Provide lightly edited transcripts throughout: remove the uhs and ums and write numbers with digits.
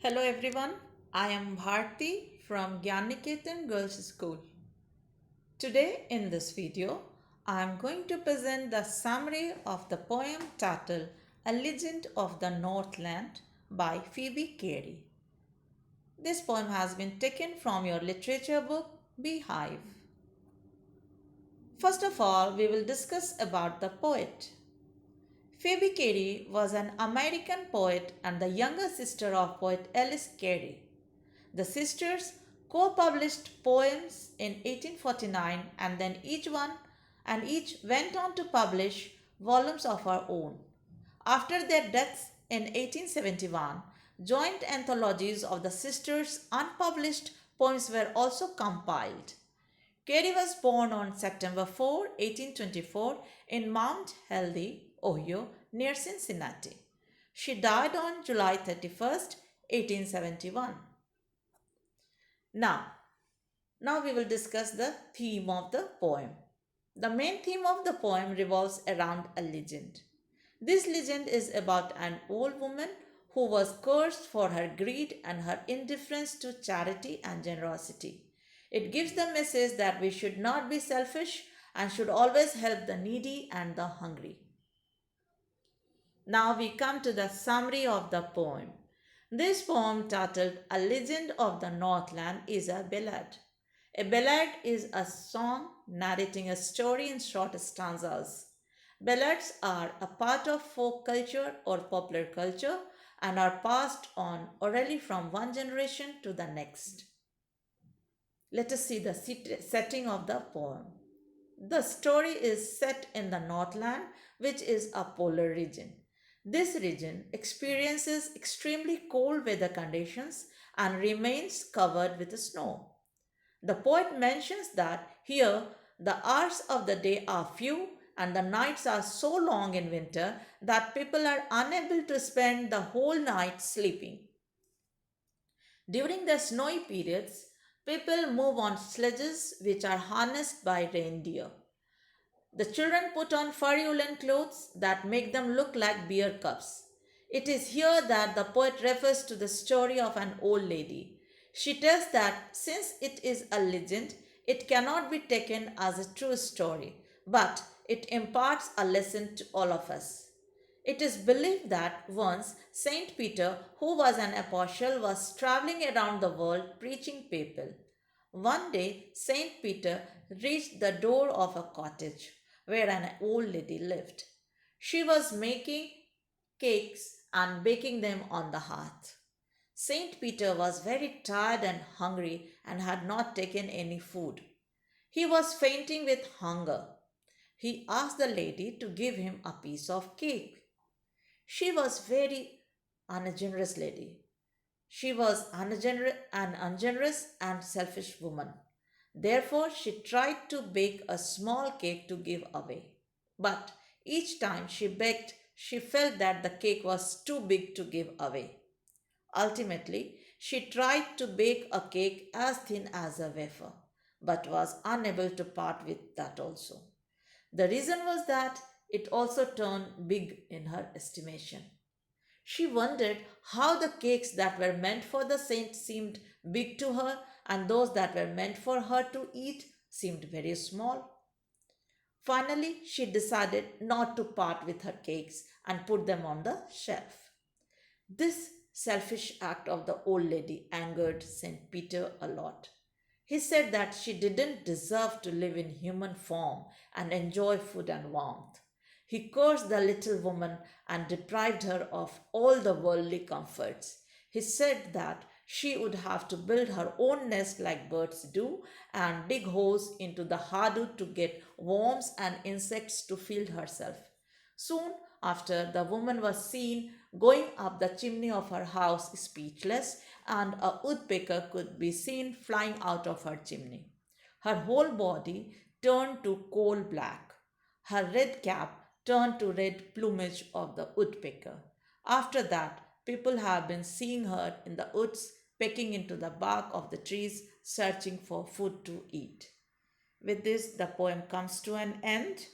Hello everyone, I am Bharti from Gyaniketan Girls School. Today in this video, I am going to present the summary of the poem titled A Legend of the Northland by Phoebe Carey. This poem has been taken from your literature book BEEHIVE. First of all, we will discuss about the poet. Phoebe Carey was an American poet and the younger sister of poet Alice Carey. The sisters co-published poems in 1849 and then each went on to publish volumes of her own. After their deaths in 1871, joint anthologies of the sisters' unpublished poems were also compiled. Carey was born on September 4, 1824 in Mount Healthy, Ohio, near Cincinnati. She died on July 31st, 1871. Now, now we will discuss the theme of the poem. The main theme of the poem revolves around a legend. This legend is about an old woman who was cursed for her greed and her indifference to charity and generosity. It gives the message that we should not be selfish and should always help the needy and the hungry. Now we come to the summary of the poem. This poem, titled A Legend of the Northland, is a ballad. A ballad is a song narrating a story in short stanzas. Ballads are a part of folk culture or popular culture and are passed on orally from one generation to the next. Let us see the setting of the poem. The story is set in the Northland, which is a polar region. This region experiences extremely cold weather conditions and remains covered with snow. The poet mentions that here the hours of the day are few and the nights are so long in winter that people are unable to spend the whole night sleeping. During the snowy periods, people move on sledges which are harnessed by reindeer. The children put on furry woolen clothes that make them look like beer cups. It is here that the poet refers to the story of an old lady. She tells that since it is a legend, it cannot be taken as a true story, but it imparts a lesson to all of us. It is believed that once Saint Peter, who was an apostle, was traveling around the world preaching people. One day, Saint Peter reached the door of a cottage where an old lady lived. She was making cakes and baking them on the hearth. Saint Peter was very tired and hungry and had not taken any food. He was fainting with hunger. He asked the lady to give him a piece of cake. She was very ungenerous lady. She was an ungenerous and selfish woman. Therefore, she tried to bake a small cake to give away. But each time she baked, she felt that the cake was too big to give away. Ultimately, she tried to bake a cake as thin as a wafer, but was unable to part with that also. The reason was that it also turned big in her estimation. She wondered how the cakes that were meant for the saint seemed big to her and those that were meant for her to eat seemed very small. Finally, she decided not to part with her cakes and put them on the shelf. This selfish act of the old lady angered St. Peter a lot. He said that she didn't deserve to live in human form and enjoy food and warmth. He cursed the little woman and deprived her of all the worldly comforts. He said that she would have to build her own nest like birds do and dig holes into the hardwood to get worms and insects to feed herself. Soon after, the woman was seen going up the chimney of her house speechless, and a woodpecker could be seen flying out of her chimney. Her whole body turned to coal black. Her red cap turned to red plumage of the woodpecker. After that, people have been seeing her in the woods pecking into the bark of the trees, searching for food to eat. With this, the poem comes to an end.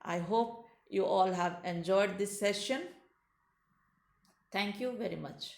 I hope you all have enjoyed this session. Thank you very much.